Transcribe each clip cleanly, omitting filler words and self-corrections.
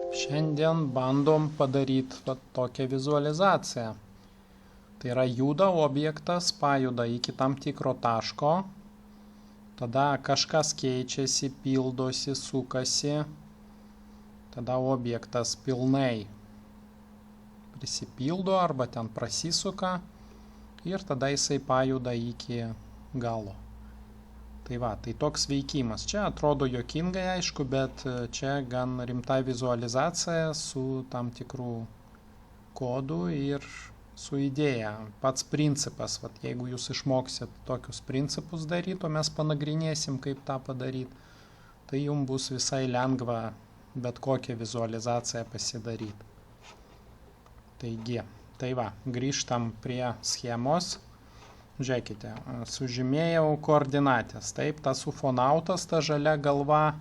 Šiandien bandom padaryti tokią vizualizaciją. Tai yra juda objektas, pajuda iki tam tikro taško, tada kažkas keičiasi, pildosi, sukasi, tada objektas pilnai prisipildo arba ten prasisuka ir tada jisai pajuda iki galo. Tai va, tai toks veikimas. Čia atrodo juokingai, aišku, bet čia gan rimta vizualizacija su tam tikrų kodų ir su idėja. Pats principas, vat, jeigu jūs išmoksit tokius principus daryti, o mes panagrinėsim, kaip tą padaryti, tai jums bus visai lengva bet kokią vizualizaciją pasidaryti. Taigi, tai va, grįžtam prie schemos. Žiūrėkite, sužymėjau koordinatės. Taip, tas ufonautas, ta žalia galva,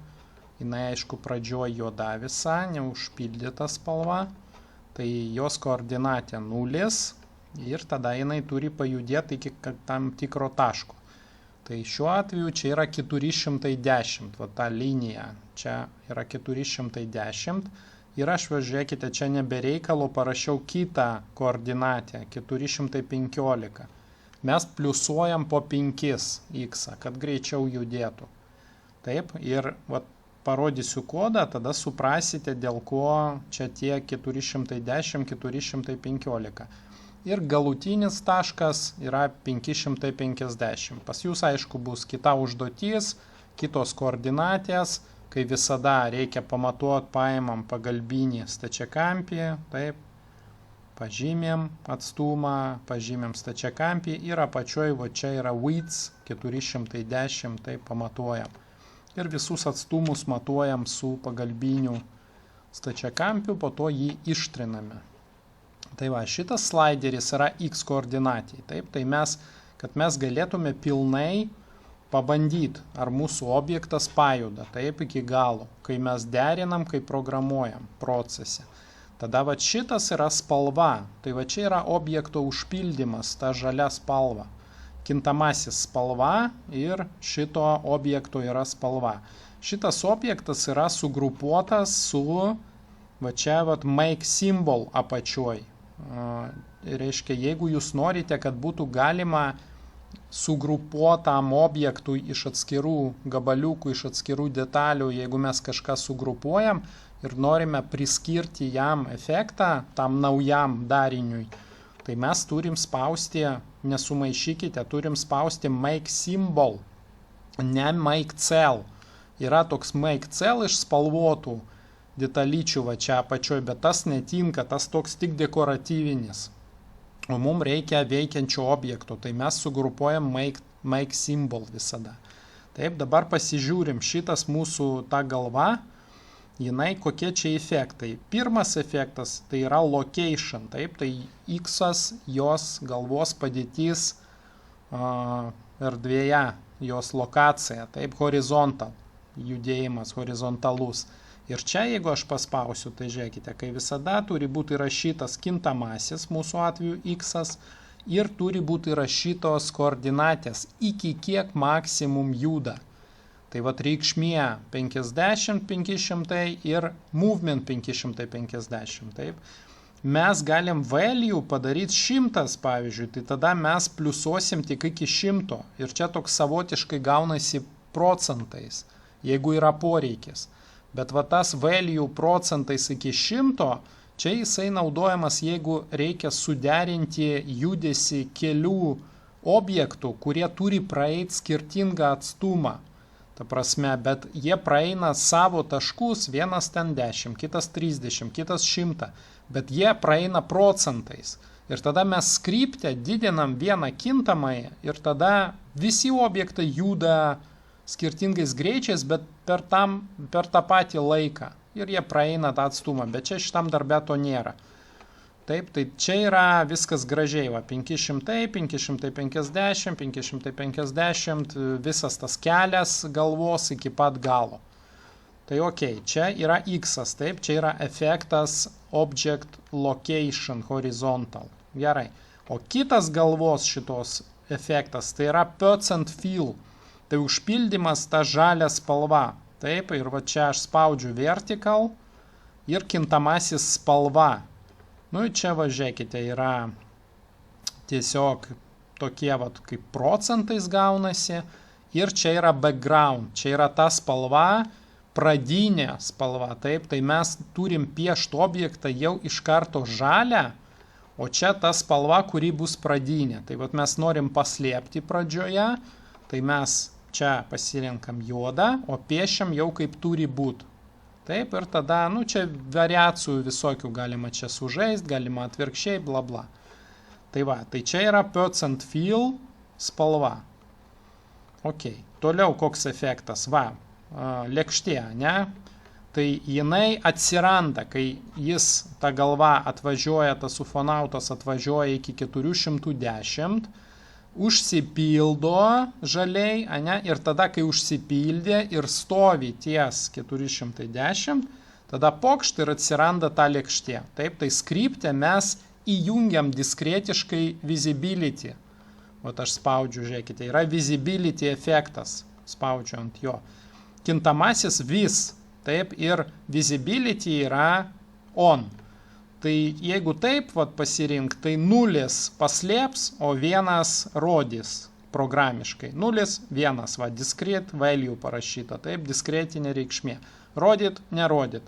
jinai aišku pradžioje juoda visa, neužpildyta spalva, tai jos koordinatė 0 ir tada jinai turi pajudėti iki tam tikro taško. Tai šiuo atveju čia yra 410, va ta linija, čia yra 410 ir aš žiūrėkite, čia nebereikalo parašiau kitą koordinatę, 415. Mes pliusuojam po 5x, kad greičiau judėtų. Taip, ir vat, parodysiu kodą, tada suprasite, dėl ko čia tie 410, 415. Ir galutinis taškas yra 550. Pas jūs, aišku, bus kita užduotis, kitos koordinatės, kai visada reikia pamatuoti, paimam pagalbinį stačiakampį, taip, pažymėm atstumą, pažymėm stačiakampį ir apačioj, va čia yra width 410, tai pamatuojam. Ir visus atstumus matuojam su pagalbiniu stačiakampiu, po to jį ištriname. Tai va, šitas slideris yra x koordinatė. Taip, tai kad mes galėtume pilnai pabandyti, ar mūsų objektas pajuda, taip, iki galo, kai mes derinam, kai programuojam procese. Tada va šitas yra spalva, tai va čia yra objekto užpildymas, ta žalia spalva. Kintamasis spalva ir šito objekto yra spalva. Šitas objektas yra sugrupuotas su va čia va make symbol apačioj. Reiškia, jeigu jūs norite, kad būtų galima sugrupuotam objektui iš atskirų gabaliukų, iš atskirų detalių, jeigu mes kažką sugrupuojam, ir norime priskirti jam efektą, tam naujam dariniui, tai mes turim spausti, nesumaišykite, turim spausti make symbol, ne make cell. Yra toks make cell iš spalvotų detalyčių va čia apačioj, bet tas netinka, tas toks tik dekoratyvinis. O mums reikia veikiančio objekto, tai mes sugrupuojam make symbol visada. Taip, dabar pasižiūrim, šitas mūsų ta galva, jinai kokie čia efektai. Pirmas efektas tai yra location, taip, tai x jos galvos padėtis erdvėje, jos lokacija, taip, horizontal, judėjimas horizontalus. Ir čia, jeigu aš paspausiu, tai žiūrėkite, kai visada turi būti įrašytas kintamasis, mūsų atveju x, ir turi būti įrašytos koordinatės, iki kiek maksimum juda. Tai vat reikšmė 50, 500 ir movement 550. Taip. Mes galim value padaryti 100, pavyzdžiui, tai tada mes pliusuosim tik iki 100. Ir čia toks savotiškai gaunasi procentais, jeigu yra poreikis. Bet va tas value procentais iki 100, čia jisai naudojamas, jeigu reikia suderinti judesį kelių objektų, kurie turi praeiti skirtingą atstumą. Ta prasme, bet jie praeina savo taškus, vienas ten 10, kitas 30, kitas 100, bet jie praeina procentais. Ir tada mes skripte didinam vieną kintamąją ir tada visi objektai juda skirtingais greičiais, bet per tą patį laiką. Ir jie praeina tą atstumą, bet čia šitam darbe to nėra. Taip, tai čia yra viskas gražiai, va, 500, 550, 550, visas tas kelias galvos iki pat galo. Tai ok, čia yra x, taip, čia yra efektas object location horizontal. Gerai. O kitas galvos šitos efektas, tai yra percent fill, tai užpildymas ta žalia spalva. Taip, ir va čia aš spaudžiu vertical ir kintamasis spalva. Nu, čia važiuokite, yra tiesiog tokie vat, kaip procentais gaunasi. Ir čia yra background, čia yra ta spalva, pradinė spalva. Taip, tai mes turim piešti objektą jau iš karto žalią, o čia ta spalva, kuri bus pradinė. Tai vat mes norim paslėpti pradžioje, tai mes čia pasirenkam juodą, o piešiam jau kaip turi būti. Taip, ir tada, nu, čia variacijų visokių galima čia sužaist, galima atvirkščiai, bla bla. Tai va, tai čia yra percent fill spalva. Ok, toliau koks efektas, va, lėkštė, ne? Tai jinai atsiranda, kai jis, ta galva atvažiuoja, tas ufonautas atvažiuoja iki 410, užsipildo žaliai, ne? Ir tada, kai užsipildė ir stovi ties 410, tada pokšt ir atsiranda ta lėkštė. Taip, tai skripte mes įjungiam diskretiškai visibility. O aš spaudžiu, žiūrėkite, yra visibility efektas, spaudžiu ant jo. Kintamasis vis. Taip, ir visibility yra on. Tai jeigu taip vat, pasirink, tai 0 paslėps, o 1 rodys programiškai. 0, 1, va, discrete value parašyta, taip, diskretinė reikšmė. Rodyt, nerodyt.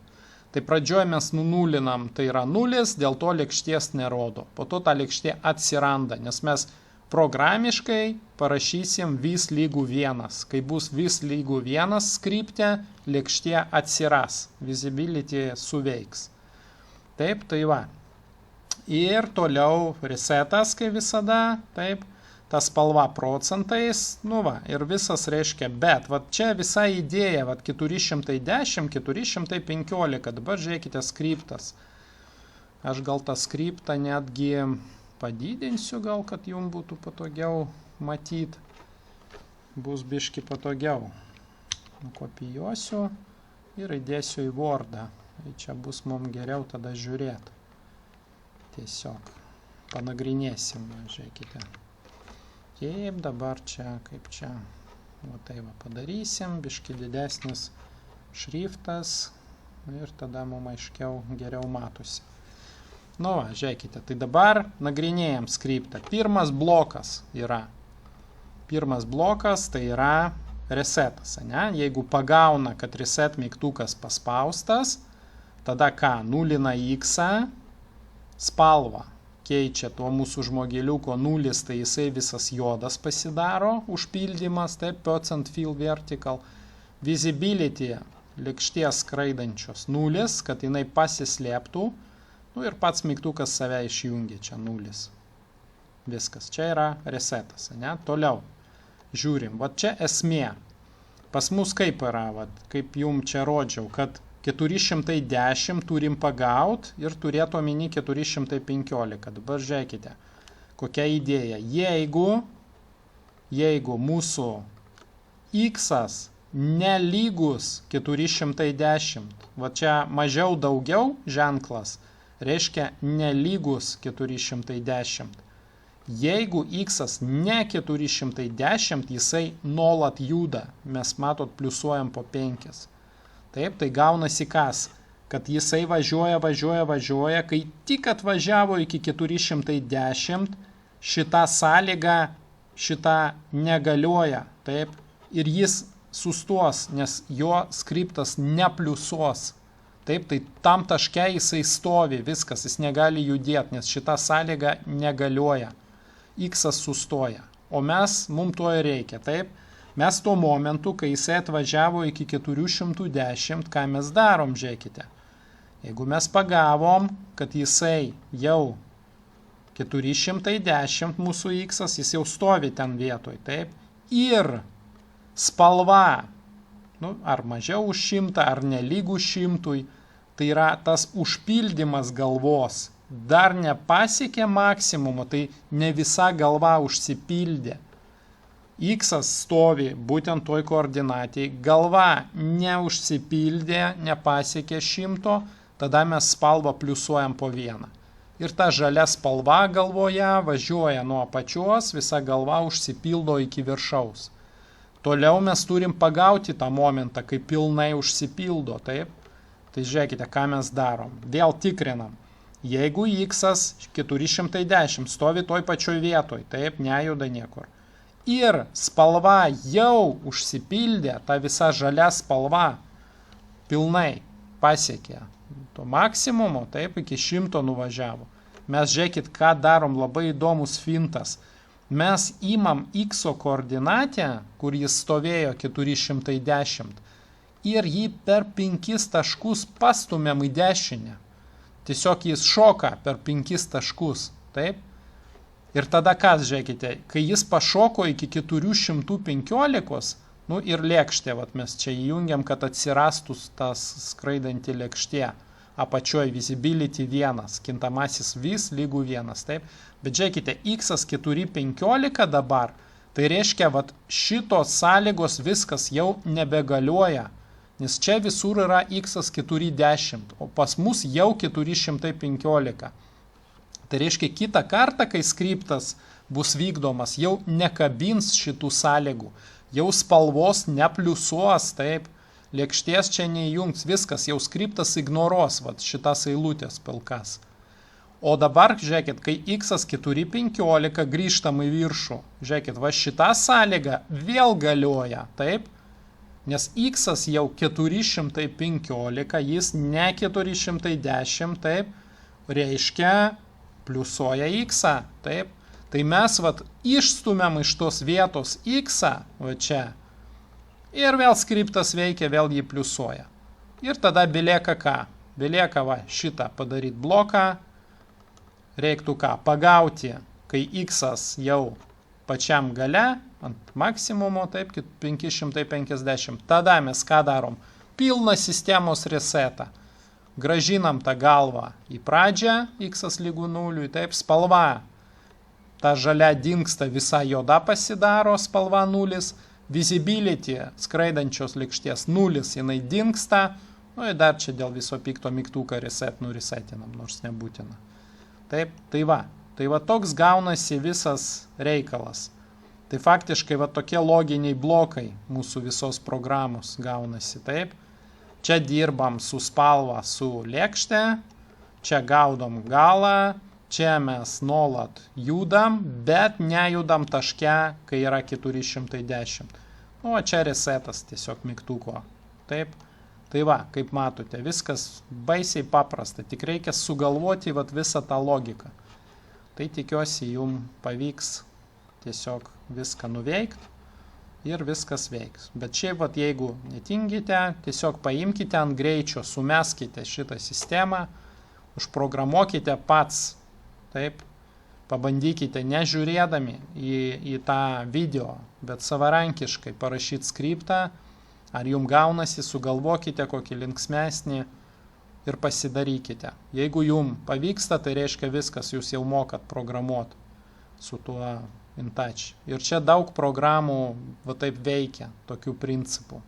Tai pradžioje mes nunulinam, tai yra 0, dėl to lėkštės nerodo. Po to ta lėkštė atsiranda, nes mes programiškai parašysim vis lygų 1. Kai bus vis lygų 1 skripte, lėkštė atsiras. Visibility suveiks. Taip, tai va. Ir toliau resetas, kaip visada. Taip, ta spalva procentais. Nu va, ir visas reiškia, bet va čia visa idėja, va 410, 415. Dabar žiūrėkite skriptas. Aš gal tą skriptą netgi padidinsiu gal, kad jums būtų patogiau matyti. Bus biški patogiau. Nukopijuosiu ir įdėsiu į Wordą. Tai čia bus mums geriau tada žiūrėti. Tiesiog panagrinėsim, žiūrėkite. Taip, dabar čia, kaip čia. O tai va padarysim, biški didesnis šriftas ir tada mums aiškiau geriau matosi. Nu va, žiūrėkite, tai dabar nagrinėjam skriptą. Pirmas blokas yra. Pirmas blokas tai yra resetas, ne? Jeigu pagauna, kad reset mygtukas paspaustas, tada ką? Nulina x, spalvą keičia tuo mūsų žmogeliuko 0, tai jisai visas juodas pasidaro, užpildymas, taip, percent fill vertical. Visibility, lėkštės skraidančios 0, kad jinai pasislėptų. Nu ir pats mygtukas save išjungia, čia 0. Viskas, čia yra resetas, ne? Toliau žiūrim, va čia esmė. Pas mus kaip yra, va, kaip jums čia rodžiau, kad 410 turim pagaut ir turėtų omeny 415. Dabar žiūrėkite, kokia idėja. Jeigu mūsų x nelygus 410, va čia mažiau daugiau ženklas, reiškia nelygus 410. Jeigu x ne 410, jisai nuolat juda. Mes matot, pliusuojam po 5. Taip, tai gaunasi kas? Kad jisai važiuoja, kai tik atvažiavo iki 410, šita sąlyga, šita negalioja. Taip, ir jis sustos, nes jo skriptas nepliusuos. Taip, tai tam taške jisai stovi, viskas, jis negali judėti, nes šita sąlyga negalioja. X sustoja. O mums to ir reikia, taip? Mes tuo momentu, kai jisai atvažiavo iki 410, ką mes darom, žiūrėkite. Jeigu mes pagavom, kad jisai jau 410 mūsų x, jis jau stovi ten vietoj, taip? Ir spalva, nu, ar mažiau už 100, ar nelygų 100, tai yra tas užpildymas galvos. Dar nepasiekė maksimumo, tai ne visa galva užsipildė. X stovi būtent toj koordinatėj, galva neužsipildė, nepasiekė 100, tada mes spalvą pliusuojam po 1. Ir ta žalia spalva galvoje važiuoja nuo apačios, visa galva užsipildo iki viršaus. Toliau mes turim pagauti tą momentą, kai pilnai užsipildo, taip? Tai žiūrėkite, ką mes darom. Vėl tikrinam. Jeigu x 410 stovi toj pačioj vietoj, taip, nejuda niekur. Ir spalva jau užsipildė, ta visa žalia spalva pilnai pasiekė to maksimumo, taip, iki 100 nuvažiavo. Mes žiūrėkit, ką darom, labai įdomus fintas. Mes imam x koordinatę, kur jis stovėjo 410, ir jį per 5 taškus pastumėm į dešinę. Tiesiog jis šoka per 5 taškus, taip? Ir tada kas, žiūrėkite, kai jis pašoko iki 415, nu ir lėkštė, vat mes čia įjungiam, kad atsirastų tas skraidanti lėkštė. Apačioj visibility 1, kintamasis vis lygų 1, taip? Bet žiūrėkite, x 415 dabar, tai reiškia, vat šitos sąlygos viskas jau nebegalioja. Nes čia visur yra x 410, o pas mus jau 415. Tai reiškia, kitą kartą, kai skriptas bus vykdomas, jau nekabins šitų sąlygų. Jau spalvos nepliusuos, taip. Lėkštės čia neįjungs, viskas, jau skriptas ignoruos vat, šitas eilutės pilkas. O dabar, žiūrėkit, kai x 415 grįžtam į viršų, žiūrėkit, va šita sąlyga vėl galioja, taip? Nes x jau 415, jis ne 410, taip, reiškia pliusuoja x, taip. Tai mes vat išstumiam iš tos vietos x, va čia, ir vėl skriptas veikia, vėl jį pliusuoja. Ir tada belieka ką? Belieka va šitą padaryti bloką, reiktų ką? Pagauti, kai x jau pačiam gale, ant maksimumo, taip, 550. Tada mes ką darom? Pilną sistemos resetą. Grąžinam tą galvą į pradžią, x lygu 0, taip, spalva. Ta žalia dingsta, visa juoda pasidaro, spalva 0. Visibility skraidančios lėkštės 0, jinai dingsta. Nu ir dar čia dėl viso pikto mygtuką resetinam, nors nebūtina. Taip, tai va toks gaunasi visas reikalas. Tai faktiškai va tokie loginiai blokai mūsų visos programos gaunasi, taip. Čia dirbam su spalva, su lėkšte, čia gaudom galą, čia mes nuolat judam, bet nejudam taške, kai yra 410. Nu, o čia resetas tiesiog mygtuko, taip. Tai va, kaip matote, viskas baisiai paprasta, tik reikia sugalvoti vat visą tą logiką. Tai tikiuosi, jums pavyks tiesiog viską nuveikti ir viskas veiks. Bet šiaip, vat, jeigu netingite, tiesiog paimkite ant greičio, sumeskite šitą sistemą, užprogramuokite pats, taip, pabandykite nežiūrėdami į tą video, bet savarankiškai parašyti skriptą, ar jums gaunasi, sugalvokite kokį linksmesnį ir pasidarykite. Jeigu jums pavyksta, tai reiškia viskas, jūs jau mokat programuoti su tuo InTouch. Ir čia daug programų va taip veikia, tokių principų.